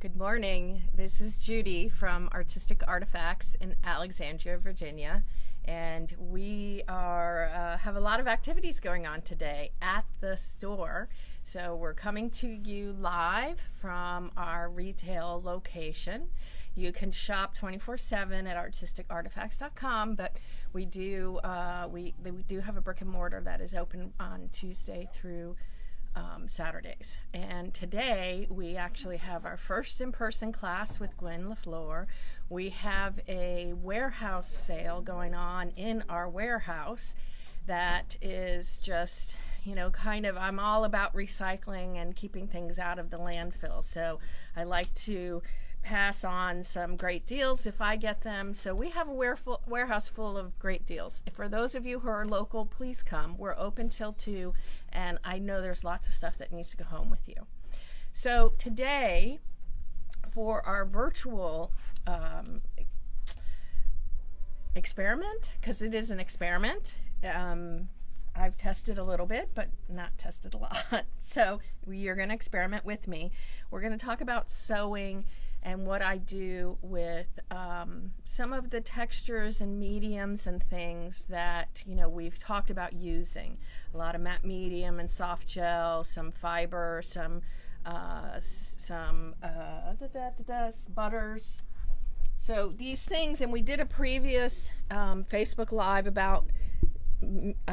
Good morning. This is Judy from Artistic Artifacts in Alexandria, Virginia, and we have a lot of activities going on today at the store. So we're coming to you live from our retail location. You can shop 24/7 at artisticartifacts.com, but we do have a brick and mortar that is open on Tuesday through Saturdays. And today we actually have our first in-person class with Gwen LaFleur. We have a warehouse sale going on in our warehouse that is just, I'm all about recycling and keeping things out of the landfill. So I like to pass on some great deals if I get them. So we have a warehouse full of great deals. For those of you who are local, please come. We're open till 2, and I know there's lots of stuff that needs to go home with you. So today, for our virtual experiment, because it is an experiment, I've tested a little bit, but not tested a lot. So you're going to experiment with me. We're going to talk about sewing and what I do with some of the textures and mediums and things that we've talked about using. A lot of matte medium and soft gel, some fiber, some butters. So these things, and we did a previous Facebook Live about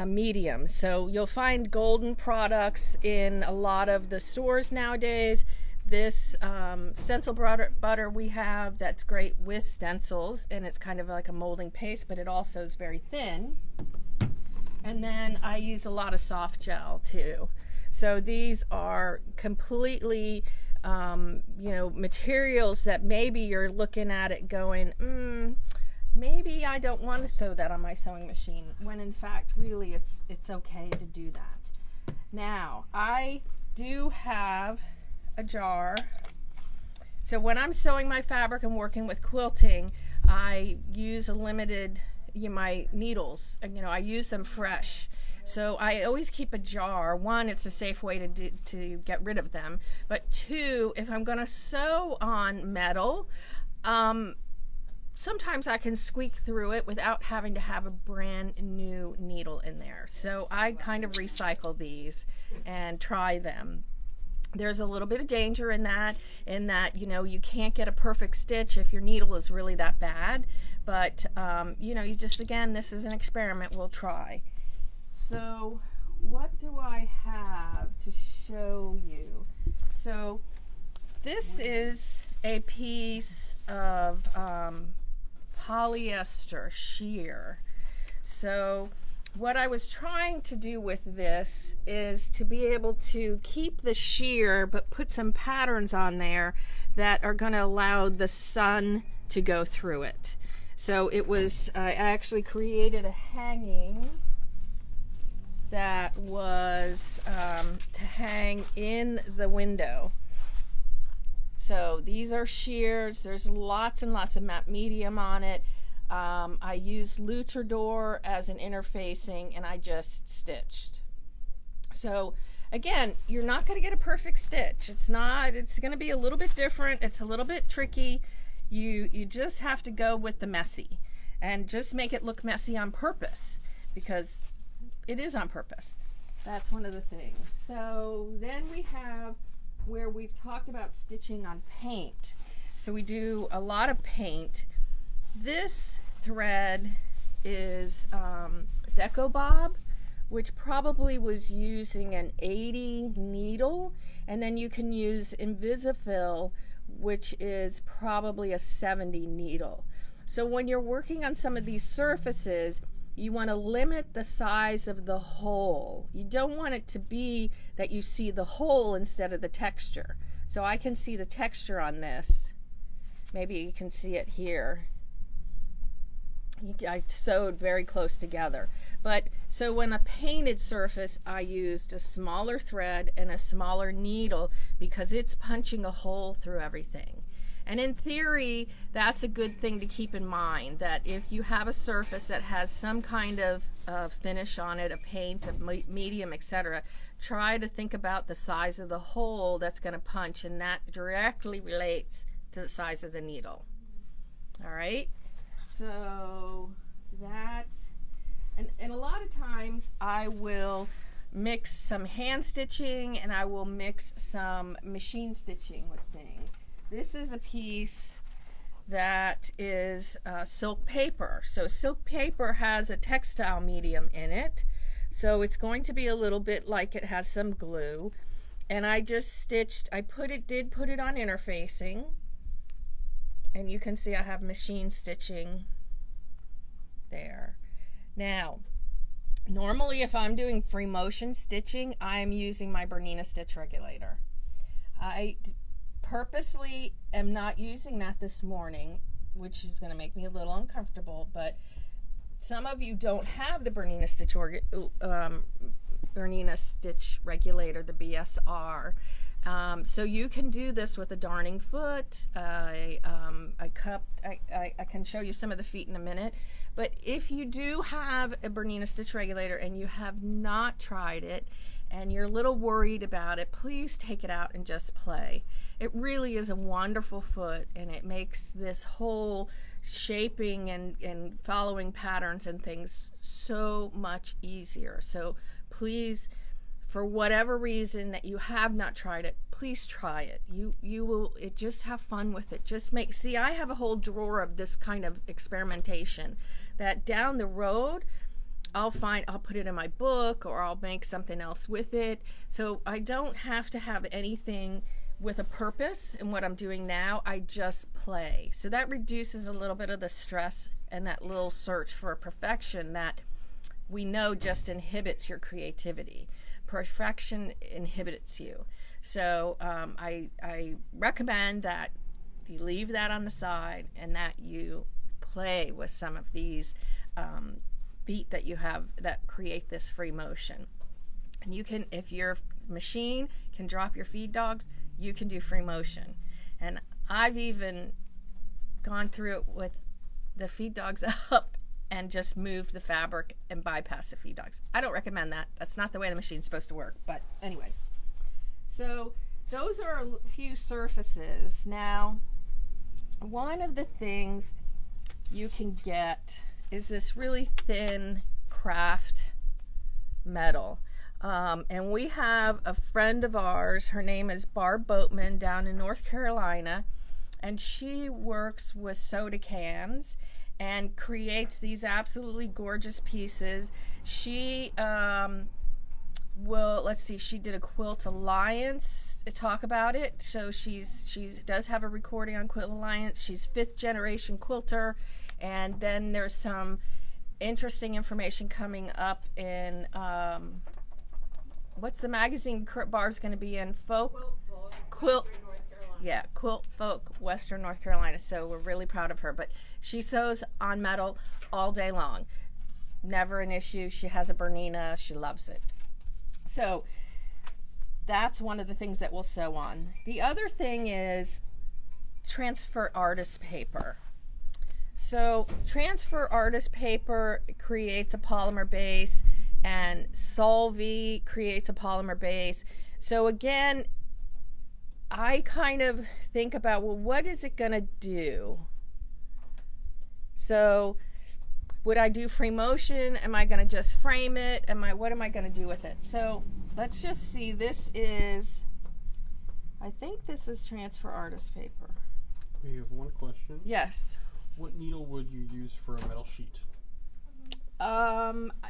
medium. So you'll find golden products in a lot of the stores nowadays. This stencil butter we have that's great with stencils, and it's kind of like a molding paste, but it also is very thin. And then I use a lot of soft gel too. So these are completely materials that maybe you're looking at it going, maybe I don't want to sew that on my sewing machine, when in fact really it's okay to do that. Now I do have a jar. So when I'm sewing my fabric and working with quilting, I use my needles, I use them fresh. So I always keep a jar. One, it's a safe way to get rid of them, but two, if I'm going to sew on metal, sometimes I can squeak through it without having to have a brand new needle in there. So I kind of recycle these and try them. There's a little bit of danger in that you can't get a perfect stitch if your needle is really that bad, but you just, again, this is an experiment. We'll try. So what do I have to show you? So this is a piece of polyester sheer. So what I was trying to do with this is to be able to keep the sheer but put some patterns on there that are going to allow the sun to go through it. So I actually created a hanging that was to hang in the window. So these are sheers. There's lots and lots of matte medium on it. I used Luchador as an interfacing, and I just stitched. So again, you're not going to get a perfect stitch. It's going to be a little bit different. It's a little bit tricky. You just have to go with the messy and just make it look messy on purpose, because it is on purpose. That's one of the things. So then we have where we've talked about stitching on paint. So we do a lot of paint. This thread is Deco Bob, which probably was using an 80 needle, and then you can use Invisifil, which is probably a 70 needle. So when you're working on some of these surfaces, you want to limit the size of the hole. You don't want it to be that you see the hole instead of the texture. So I can see the texture on this. Maybe you can see it here. I sewed very close together. But so when a painted surface, I used a smaller thread and a smaller needle because it's punching a hole through everything. And in theory, that's a good thing to keep in mind, that if you have a surface that has some kind of finish on it, a paint, a medium, etc., try to think about the size of the hole that's going to punch, and that directly relates to the size of the needle. All right, so that, and a lot of times I will mix some hand stitching and I will mix some machine stitching with things. This is a piece that is silk paper. So silk paper has a textile medium in it, so it's going to be a little bit like it has some glue. And I just stitched, did put it on interfacing, and you can see I have machine stitching there. Now, normally if I'm doing free motion stitching, I'm using my BERNINA Stitch Regulator. I purposely am not using that this morning, which is going to make me a little uncomfortable, but some of you don't have the BERNINA Stitch Regulator, the BSR. So you can do this with a darning foot, I can show you some of the feet in a minute. But if you do have a BERNINA Stitch Regulator and you have not tried it and you're a little worried about it, please take it out and just play. It really is a wonderful foot, and it makes this whole shaping and following patterns and things so much easier. So please, for whatever reason that you have not tried it, please try it. You will just have fun with it. Just see, I have a whole drawer of this kind of experimentation that down the road I'll put it in my book, or I'll make something else with it. So I don't have to have anything with a purpose in what I'm doing now. I just play. So that reduces a little bit of the stress and that little search for perfection that we know just inhibits your creativity. Perfection inhibits you. So I recommend that you leave that on the side and that you play with some of these feet that you have that create this free motion. And you can, if your machine can drop your feed dogs, you can do free motion. And I've even gone through it with the feed dogs up and just move the fabric and bypass the feed dogs. I don't recommend that. That's not the way the machine's supposed to work. But anyway, so those are a few surfaces. Now, one of the things you can get is this really thin craft metal. And we have a friend of ours, her name is Barb Boatman, down in North Carolina, and she works with soda cans and creates these absolutely gorgeous pieces. She let's see, she did a Quilt Alliance to talk about it. So she does have a recording on Quilt Alliance. She's 5th generation quilter, and then there's some interesting information coming up in what's the magazine Barb's going to be in? Quilt. Yeah, Quilt Folk, Western North Carolina. So we're really proud of her. But she sews on metal all day long. Never an issue. She has a BERNINA. She loves it. So that's one of the things that we'll sew on. The other thing is transfer artist paper. So transfer artist paper creates a polymer base, and Solvay creates a polymer base. So again, I kind of think about, well, what is it going to do? So would I do free motion? Am I going to just frame it? What am I going to do with it? So let's just see. This is, I think this is transfer artist paper. We have one question. Yes. What needle would you use for a metal sheet?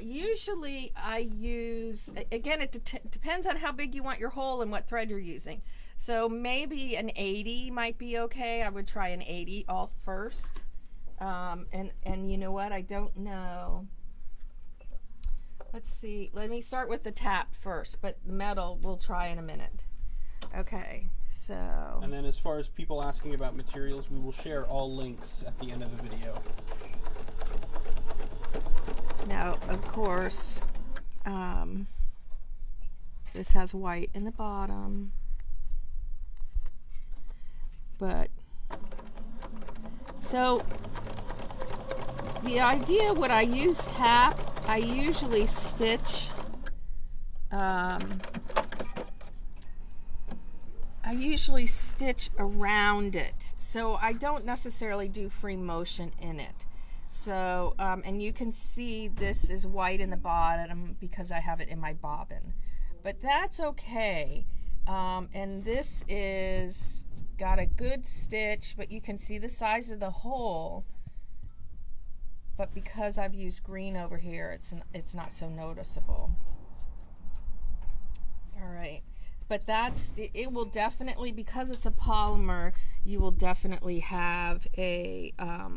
Usually I use, again, it depends on how big you want your hole and what thread you're using. So maybe an 80 might be okay. I would try an 80 all first. And you know what? I don't know. Let's see. Let me start with the tap first, but metal we'll try in a minute. Okay, so. And then as far as people asking about materials, we will share all links at the end of the video. Now, of course, this has white in the bottom, but So the idea, when I use tap, I usually stitch around it, so I don't necessarily do free motion in it. So and you can see this is white in the bottom because I have it in my bobbin, but that's okay. And this is got a good stitch, but you can see the size of the hole, but because I've used green over here, it's not so noticeable. All right, but it will definitely, because it's a polymer, you will definitely have a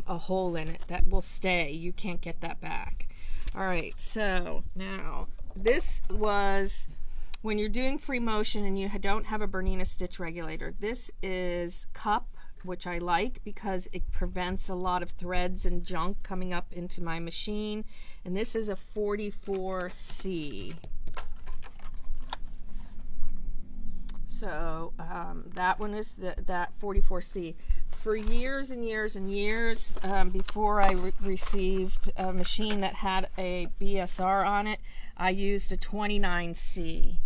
hole in it that will stay. You can't get that back. All right, so now this was when you're doing free motion and you don't have a BERNINA Stitch Regulator. This is cup, which I like because it prevents a lot of threads and junk coming up into my machine. And this is a 44C. So that one is that 44C. For years and years and years, before I received a machine that had a BSR on it, I used a 29C.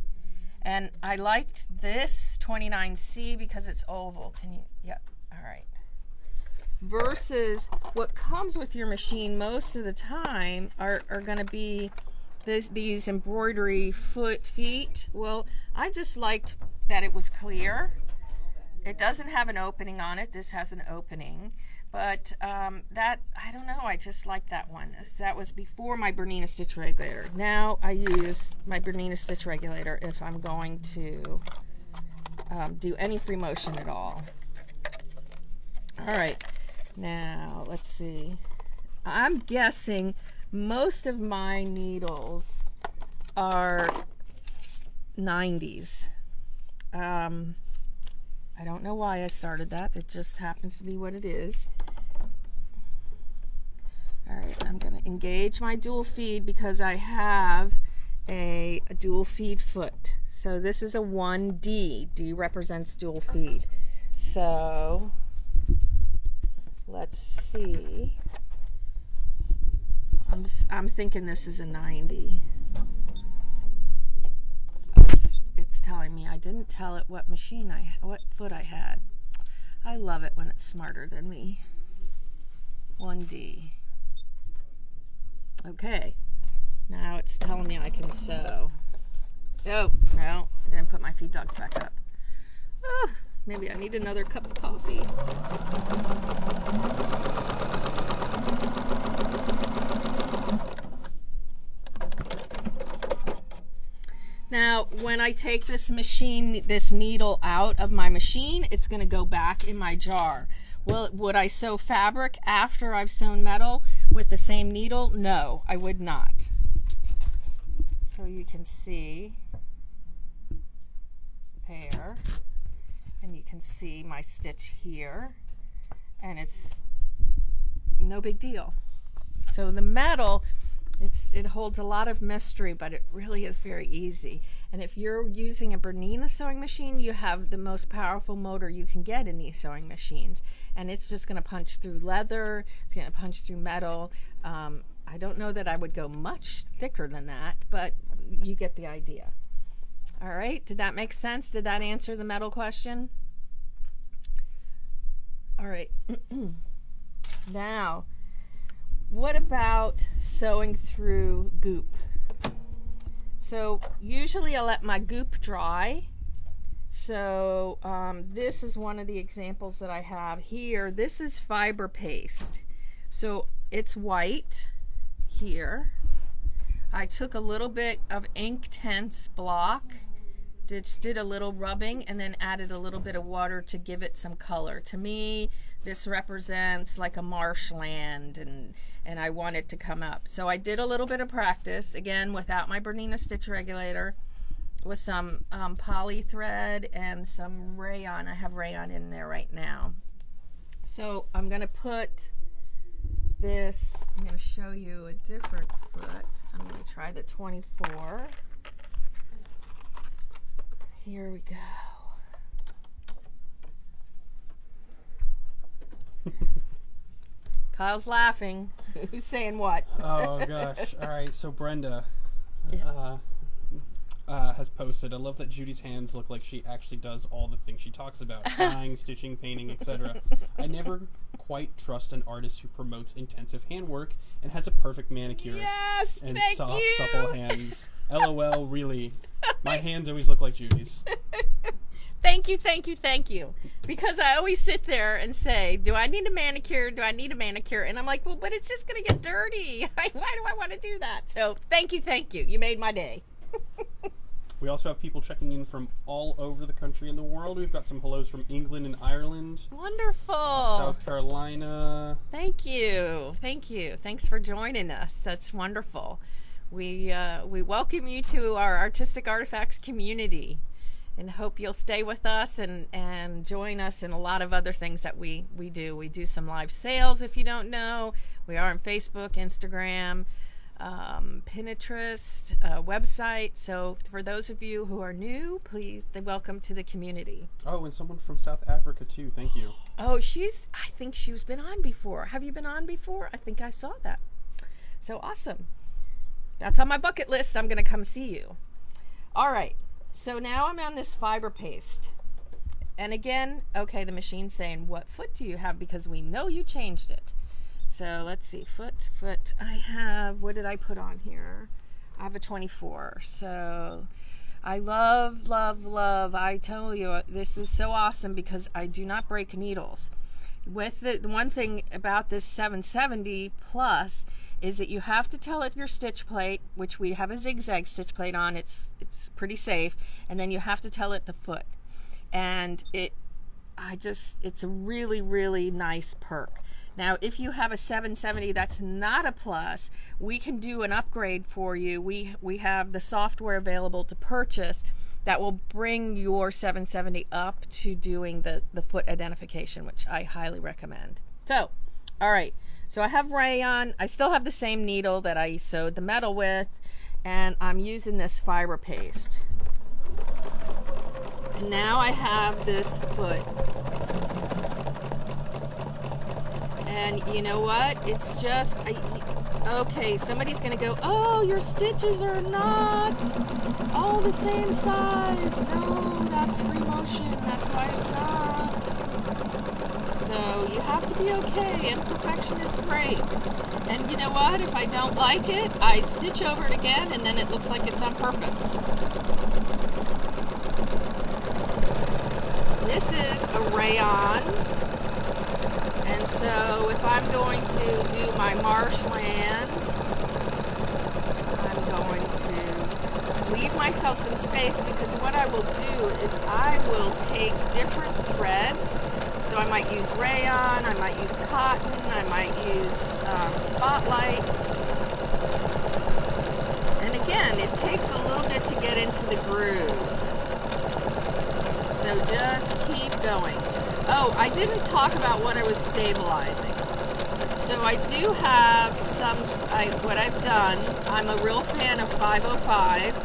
And I liked this 29C because it's oval. Can you, yep, all right. Versus what comes with your machine most of the time are going to be these embroidery feet. Well, I just liked that it was clear. It doesn't have an opening on it. This has an opening, but that, I don't know, I just like that one. That was before my BERNINA Stitch Regulator. Now I use my BERNINA Stitch Regulator if I'm going to do any free motion at all. All right, now let's see. I'm guessing most of my needles are 90s. I don't know why I started that. It just happens to be what it is. All right, I'm going to engage my dual feed because I have a dual feed foot. So this is a 1D. D represents dual feed. So let's see. I'm thinking this is a 90. It's telling me I didn't tell it what foot I had. I love it when it's smarter than me. 1D. Okay, now it's telling me I can sew. Oh, no, I didn't put my feed dogs back up. Oh, maybe I need another cup of coffee. Now, when I take this needle out of my machine, it's going to go back in my jar. Well, would I sew fabric after I've sewn metal with the same needle? No, I would not. So you can see there, and you can see my stitch here, and it's no big deal. So the metal, it holds a lot of mystery, but it really is very easy. And if you're using a BERNINA sewing machine, you have the most powerful motor you can get in these sewing machines. And it's just going to punch through leather, it's going to punch through metal. I don't know that I would go much thicker than that, but you get the idea. All right, did that make sense? Did that answer the metal question? All right, now, what about sewing through goop? So usually I let my goop dry. So this is one of the examples that I have here. This is fiber paste. So it's white here. I took a little bit of Inktense block, did a little rubbing, and then added a little bit of water to give it some color. To me, this represents like a marshland, and I want it to come up. So I did a little bit of practice, again, without my BERNINA Stitch Regulator, with some poly thread and some rayon. I have rayon in there right now. So I'm going to put this, I'm going to show you a different foot. I'm going to try the 24. Here we go. Kyle's laughing. Who's saying what? Oh gosh. All right. So Brenda has posted. I love that Judy's hands look like she actually does all the things she talks about: dyeing, stitching, painting, etc. I never quite trust an artist who promotes intensive handwork and has a perfect manicure and soft, supple hands. LOL. Really, my hands always look like Judy's. Thank you, thank you, thank you. Because I always sit there and say, do I need a manicure? Do I need a manicure? And I'm like, well, but it's just going to get dirty. Why do I want to do that? So thank you, thank you. You made my day. We also have people checking in from all over the country and the world. We've got some hellos from England and Ireland. Wonderful. South Carolina. Thank you. Thank you. Thanks for joining us. That's wonderful. We welcome you to our Artistic Artifacts community and hope you'll stay with us and join us in a lot of other things that we do. We do some live sales, if you don't know. We are on Facebook, Instagram, Pinterest, website. So for those of you who are new, please, welcome to the community. Oh, and someone from South Africa too. Thank you. Oh, I think she's been on before. Have you been on before? I think I saw that. So awesome. That's on my bucket list. I'm going to come see you. All right. So now I'm on this fiber paste. And again, okay, the machine's saying, what foot do you have? Because we know you changed it. So let's see, foot. I have, what did I put on here? I have a 24. So I love, I tell you, this is so awesome because I do not break needles. With the one thing about this 770 plus is that you have to tell it your stitch plate, which we have a zigzag stitch plate on. It's pretty safe. And then you have to tell it the foot. And it's a really, really nice perk. Now, if you have a 770 that's not a plus, we can do an upgrade for you. We have the software available to purchase that will bring your 770 up to doing the foot identification, which I highly recommend. So, all right. So I have rayon. I still have the same needle that I sewed the metal with, and I'm using this fiber paste. And now I have this foot. And you know what? It's just, okay, somebody's going to go, oh, your stitches are not all the same size. No, that's free motion. That's why it's not. So you have to be okay. Imperfection is great. And you know what? If I don't like it, I stitch over it again, and then it looks like it's on purpose. This is a rayon. And so if I'm going to do my marshland, I'm going to leave myself some space, because what I will do is I will take different threads. So I might use rayon, I might use cotton, I might use spotlight. And again, it takes a little bit to get into the groove. So just keep going. Oh, I didn't talk about what I was stabilizing. So I do have what I've done, I'm a real fan of 505.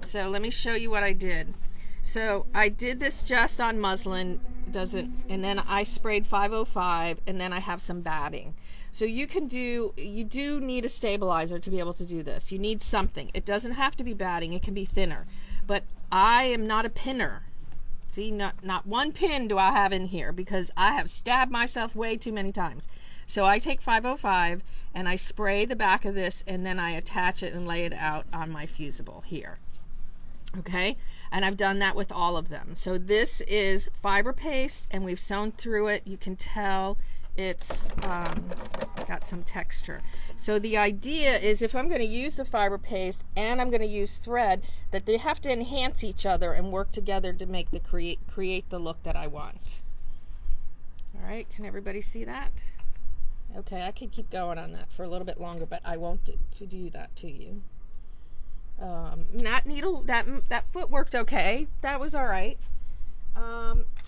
So let me show you what I did. So I did this just on muslin, and then I sprayed 505, and then I have some batting. So you do need a stabilizer to be able to do this. You need something. It doesn't have to be batting, it can be thinner. But I am not a pinner. See, not one pin do I have in here, because I have stabbed myself way too many times. So I take 505 and I spray the back of this, and then I attach it and lay it out on my fusible here. Okay, and I've done that with all of them. So this is fiber paste, and we've sewn through it. You can tell it's got some texture. So the idea is, if I'm going to use the fiber paste and I'm going to use thread, that they have to enhance each other and work together to make the create the look that I want. All right, can everybody see that? Okay, I could keep going on that for a little bit longer, but I won't do that to you. That foot worked okay. That was all right.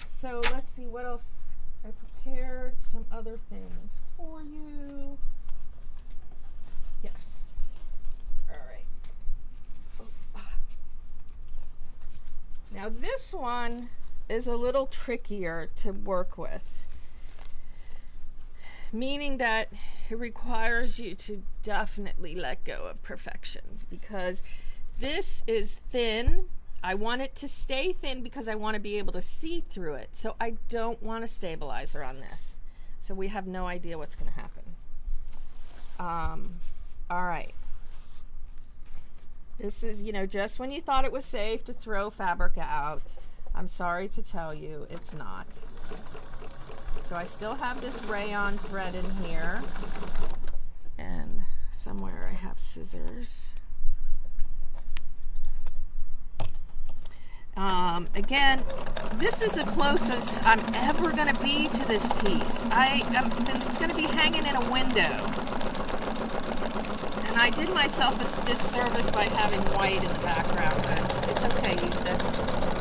So let's see what else. I prepared some other things for you. Yes. All right. Oh. Now this one is a little trickier to work with. meaning that it requires you to definitely let go of perfection, because this is thin. I want it to stay thin because I want to be able to see through it. So I don't want a stabilizer on this. So we have no idea what's going to happen. All right. This is, you know, just when you thought it was safe to throw fabric out, I'm sorry to tell you, it's not. So I still have this rayon thread in here, and somewhere I have scissors. Again, this is the closest I'm ever going to be to this piece. It's going to be hanging in a window. And I did myself a disservice by having white in the background, but it's okay.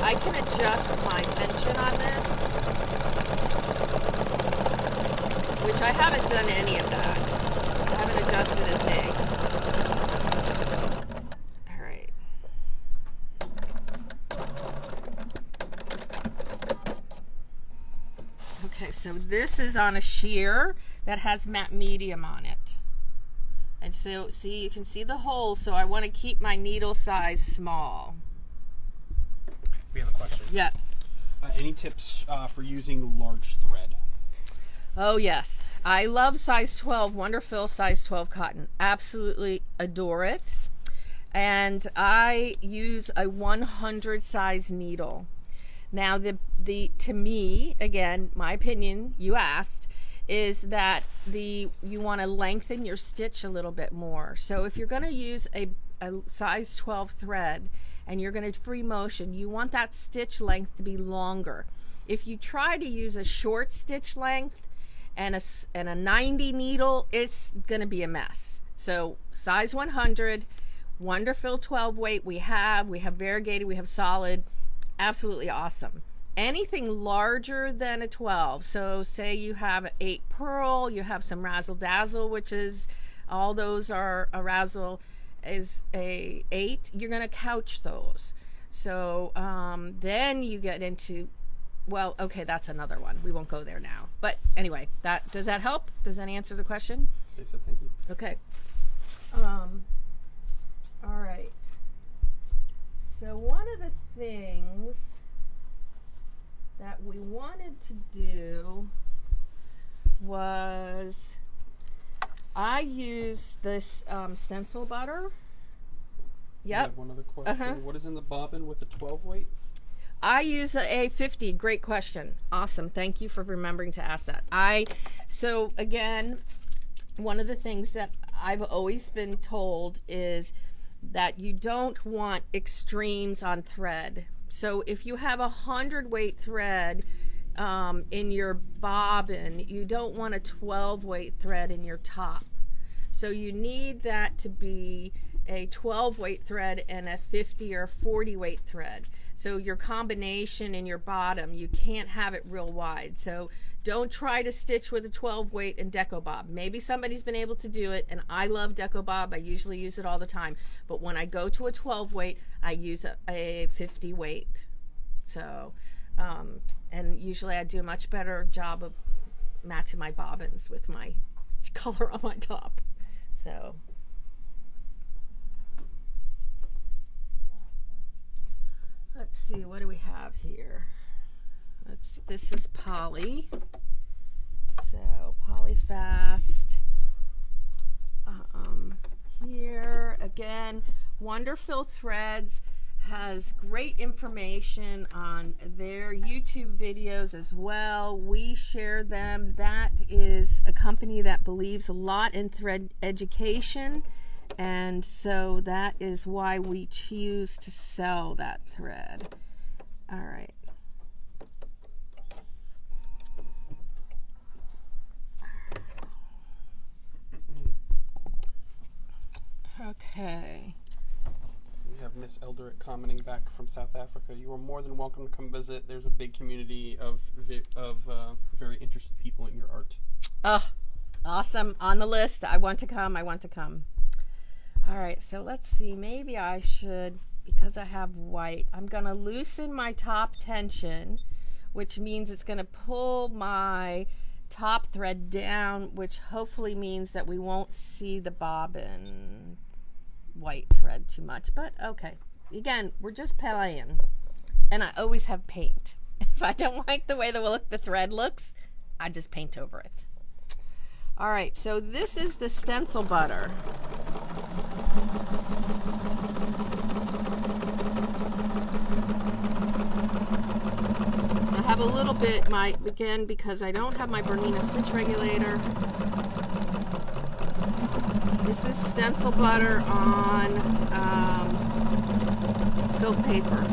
I can adjust my tension on this, which I haven't done any of that. I haven't adjusted a thing. All right. Okay, so this is on a shear that has matte medium on it. And so, see, you can see the hole, so I want to keep my needle size small. We have a question. Yeah. Any tips for using large thread? Oh, yes. I love size 12, WonderFil size 12 cotton. Absolutely adore it. And I use a 100 size needle. Now, to me, again, my opinion, you asked, is that you want to lengthen your stitch a little bit more. So if you're going to use a size 12 thread and you're going to free motion, you want that stitch length to be longer. If you try to use a short stitch length and a 90 needle, it's going to be a mess. So size 100, WonderFil 12 weight we have variegated, we have solid, absolutely awesome. Anything larger than a 12, so say you have an 8 pearl, you have some razzle dazzle, which is, all those are a razzle is a 8, you're going to couch those. So then you get into, well, okay, that's another one. We won't go there now. But anyway, does that help? Does that answer the question? They said thank you. Okay. All right. So one of the things that we wanted to do was, I used this stencil butter. Yep. I have one other question. What is in the bobbin with a 12 weight? I use a 50. Great question. Awesome. Thank you for remembering to ask that. So again, one of the things that I've always been told is that you don't want extremes on thread. So if you have 100 weight thread in your bobbin, you don't want a 12 weight thread in your top. So you need that to be a 12 weight thread and a 50 or 40 weight thread. So your combination in your bottom, you can't have it real wide. So don't try to stitch with a 12 weight and deco bob. Maybe somebody's been able to do it, and I love deco bob. I usually use it all the time. But when I go to a 12 weight, I use a 50 weight. So, and usually I do a much better job of matching my bobbins with my color on my top. So. Let's see, what do we have here? This is poly. So polyfast. Here again, WonderFil Threads has great information on their YouTube videos as well. We share them. That is a company that believes a lot in thread education, and so that is why we choose to sell that thread. All right. Okay. We have Miss Elderick commenting back from South Africa. You are more than welcome to come visit. There's a big community of very interested people in your art. Oh, awesome. On the list. I want to come. I want to come. All right. So let's see. Maybe I should, because I have white, I'm going to loosen my top tension, which means it's going to pull my top thread down, which hopefully means that we won't see the bobbin white thread too much, but okay. Again, we're just playing, and I always have paint. If I don't like the way the thread looks, I just paint over it. All right, so this is the stencil butter. I have a little bit, again, because I don't have my BERNINA Stitch Regulator. This is stencil butter on silk paper.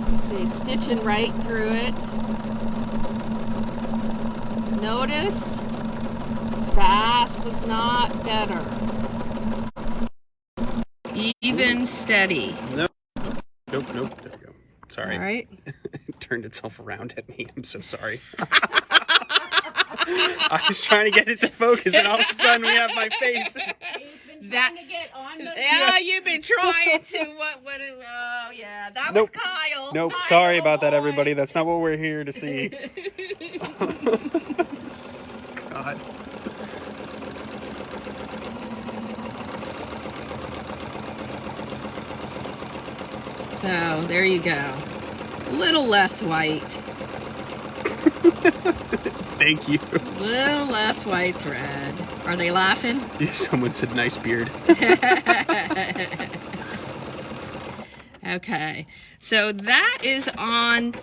Let's see, stitching right through it. Notice, fast is not better. Even, steady. Nope. Nope. There we go. Sorry. All right. It turned itself around at me. I'm so sorry. I was trying to get it to focus, and all of a sudden we have my face. Yeah, you've been trying to. Oh, yeah, that was Kyle. Nope. Kyle. Sorry about that, everybody. That's not what we're here to see. God. So there you go. A little less white. Thank you. A little less white thread. Are they laughing? Yeah, someone said nice beard. Okay. So that is on,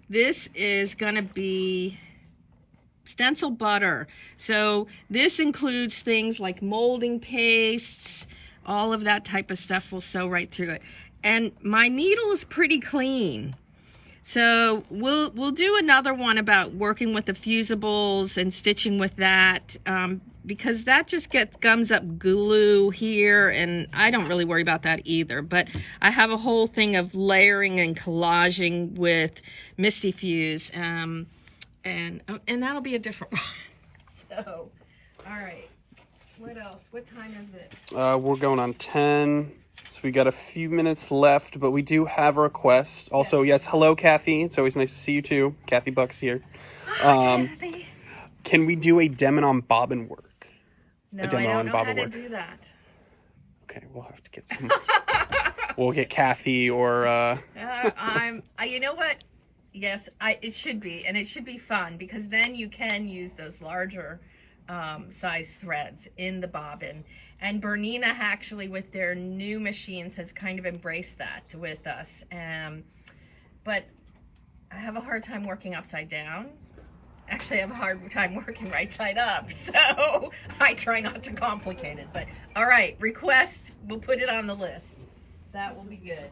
this is going to be stencil butter. So this includes things like molding pastes, all of that type of stuff will sew right through it. And my needle is pretty clean. So we'll do another one about working with the fusibles and stitching with that, because that just gums up glue here, and I don't really worry about that either. But I have a whole thing of layering and collaging with Misty Fuse, and that'll be a different one. So, all right. What else? What time is it? We're going on 10. So we got a few minutes left, but we do have a request. Also, yes, hello, Kathy. It's always nice to see you, too. Kathy Buck's here. Hi, Kathy. Can we do a Demonon bobbin work? No, I don't know how to do that. Okay, we'll have to get some. We'll get Kathy or... you know what? Yes, it should be. And it should be fun, because then you can use those larger size threads in the bobbin. And Bernina actually, with their new machines, has kind of embraced that with us. But I have a hard time working upside down. Actually, I have a hard time working right side up. So I try not to complicate it. But all right, request, we'll put it on the list. That will be good.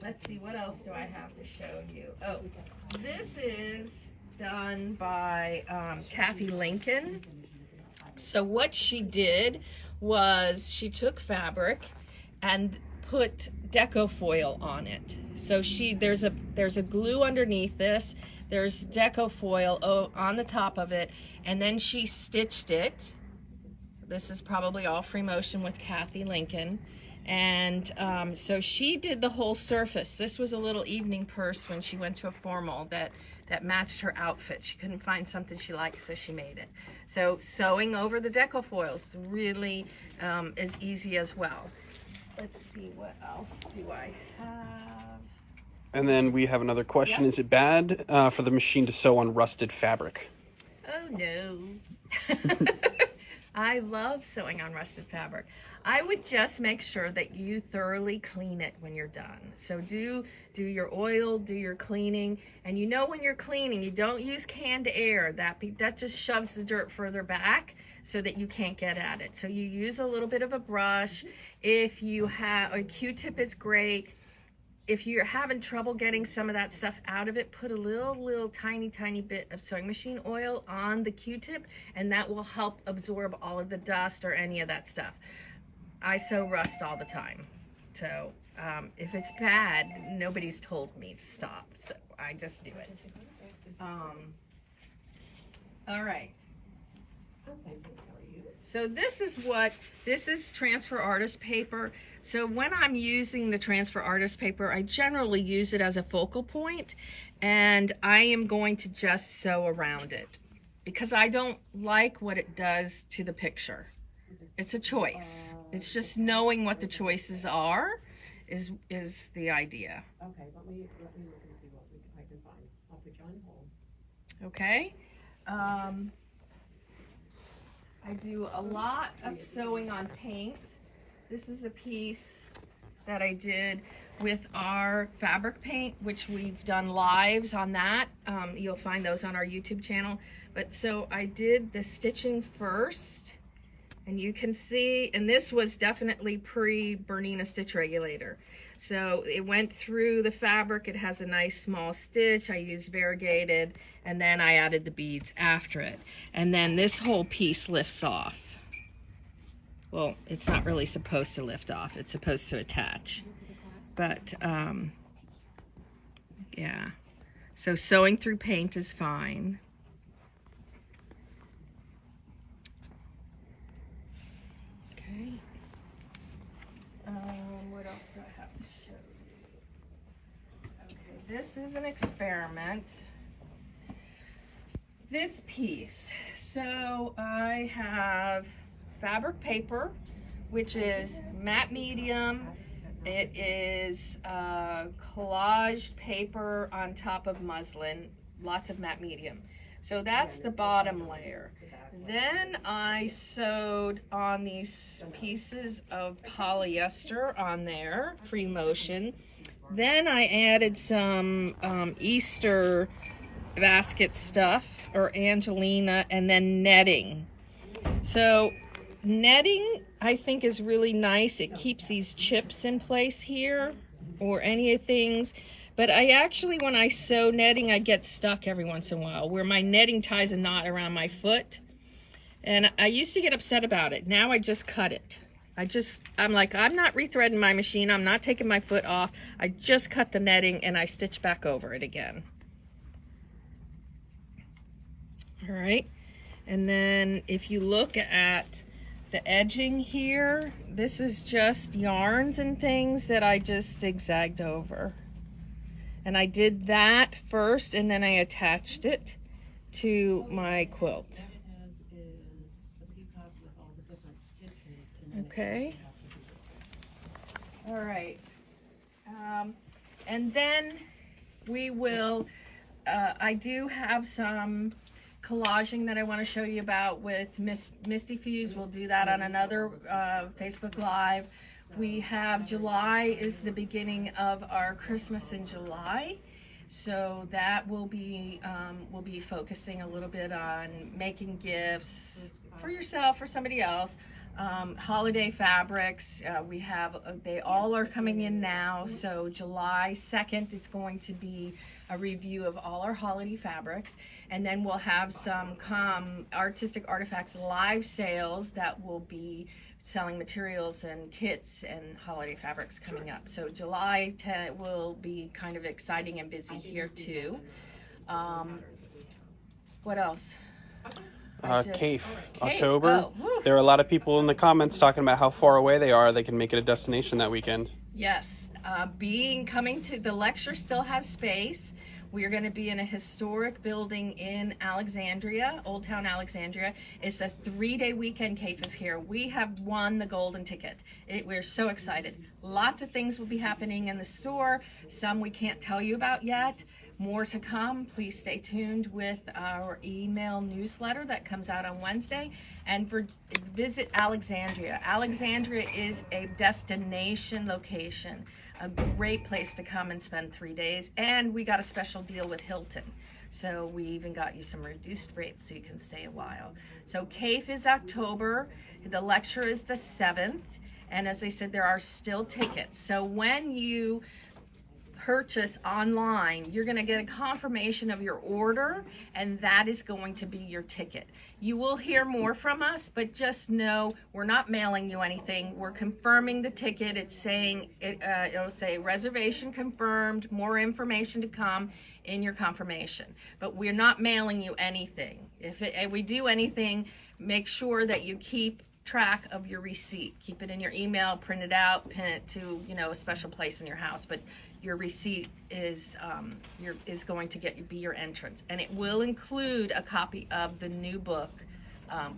Let's see, what else do I have to show you? Oh, this is done by Kathy Lincoln. So what she did was she took fabric and put deco foil on it. So there's a glue underneath this. There's deco foil on the top of it, and then she stitched it. This is probably all free motion with Kathy Lincoln. And so she did the whole surface. This was a little evening purse when she went to a formal that matched her outfit. She couldn't find something she liked, so she made it. So sewing over the deco foils really is easy as well. Let's see, what else do I have? And then we have another question. Yep. Is it bad for the machine to sew on rusted fabric? Oh, no. I love sewing on rusted fabric. I would just make sure that you thoroughly clean it when you're done. So do your oil, do your cleaning, and you know when you're cleaning, you don't use canned air. That just shoves the dirt further back so that you can't get at it. So you use a little bit of a brush. If you have a Q-tip is great. If you're having trouble getting some of that stuff out of it, put a little tiny bit of sewing machine oil on the Q-tip, and that will help absorb all of the dust or any of that stuff. I sew rust all the time. So if it's bad, nobody's told me to stop. So I just do it. All right. So this is transfer artist paper. So when I'm using the transfer artist paper, I generally use it as a focal point, and I am going to just sew around it because I don't like what it does to the picture. It's a choice. It's just knowing what the choices are is the idea. Okay, let me look and see what I can find. I'll put you on hold. Okay. I do a lot of sewing on paint. This is a piece that I did with our fabric paint, which we've done lives on that. You'll find those on our YouTube channel. But so I did the stitching first, and you can see, and this was definitely pre-BERNINA Stitch Regulator. So it went through the fabric. It has a nice small stitch. I used variegated, and then I added the beads after it. And then this whole piece lifts off. Well, it's not really supposed to lift off. It's supposed to attach. But, yeah. So sewing through paint is fine. Okay. What else do I have to show you? Okay, this is an experiment. This piece. So I have fabric paper, which is matte medium. It is collaged paper on top of muslin, lots of matte medium. So that's the bottom layer. Then I sewed on these pieces of polyester on there, free motion. Then I added some Easter basket stuff or Angelina, and then netting. So netting, I think, is really nice. It keeps these chips in place here or any of things. But I actually, when I sew netting, I get stuck every once in a while where my netting ties a knot around my foot. And I used to get upset about it. Now I just cut it. I'm like, I'm not rethreading my machine. I'm not taking my foot off. I just cut the netting and I stitch back over it again. All right. And then if you look at the edging here, this is just yarns and things that I just zigzagged over. And I did that first, and then I attached it to my quilt. Okay. All right. And then we will, I do have some collaging that I want to show you about with Misty Fuse. We'll do that on another Facebook Live. We have July is the beginning of our Christmas in July. So that will be we'll be focusing a little bit on making gifts for yourself or somebody else. Holiday fabrics, we have, they all are coming in now. So July 2nd is going to be a review of all our holiday fabrics. And then we'll have some Artistic Artifacts live sales that will be selling materials and kits and holiday fabrics coming up. So July 10th will be kind of exciting and busy here too. What else? CAFE, October. Oh, there are a lot of people in the comments talking about how far away they are. They can make it a destination that weekend. Yes, coming to the lecture still has space. We are going to be in a historic building in Alexandria, Old Town Alexandria. It's a 3-day weekend. CAFE is here. We have won the golden ticket. We're so excited. Lots of things will be happening in the store. Some we can't tell you about yet. More to come. Please stay tuned with our email newsletter that comes out on Wednesday. And visit Alexandria. Alexandria is a destination location, a great place to come and spend 3 days. And we got a special deal with Hilton. So we even got you some reduced rates so you can stay a while. So CAFE is October. The lecture is the 7th. And as I said, there are still tickets. So when you purchase online, you're going to get a confirmation of your order, and that is going to be your ticket. You will hear more from us, but just know we're not mailing you anything. We're confirming the ticket. It's saying it'll say reservation confirmed, more information to come in your confirmation, but we're not mailing you anything. If we do anything, make sure that you keep track of your receipt. Keep it in your email, print it out, pin it to, you know, a special place in your house. But your receipt is going to be your entrance, and it will include a copy of the new book,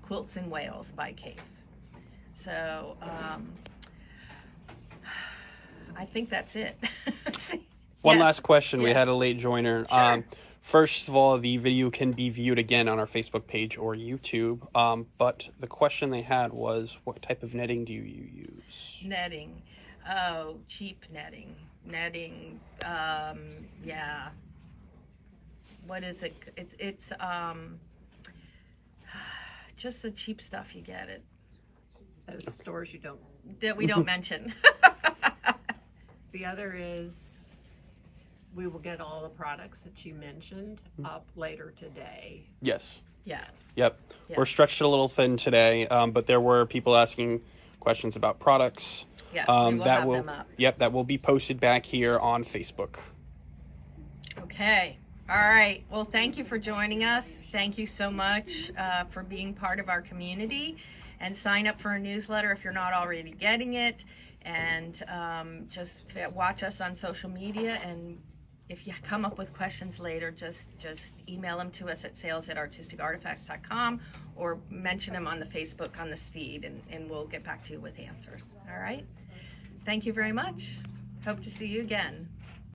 Quilts in Wales by Kate. So I think that's it. One Yeah. last question. We Yeah. had a late joiner. Sure. First of all, the video can be viewed again on our Facebook page or YouTube. But the question they had was, what type of netting do you use? Netting. Oh, cheap netting. Netting. Yeah. What is it? It's just the cheap stuff you get at Those stores you don't. that we don't mention. The other is, we will get all the products that you mentioned up later today. Yes. Yes. Yep. Yeah. We're stretched a little thin today, but there were people asking questions about products. Yeah, we will have them up. Yep, that will be posted back here on Facebook. Okay. All right. Well, thank you for joining us. Thank you so much for being part of our community. And sign up for a newsletter if you're not already getting it. And just watch us on social media. And if you come up with questions later, just email them to us at sales@artisticartifacts.com or mention them on the Facebook on this feed, and we'll get back to you with answers. All right? Thank you very much. Hope to see you again.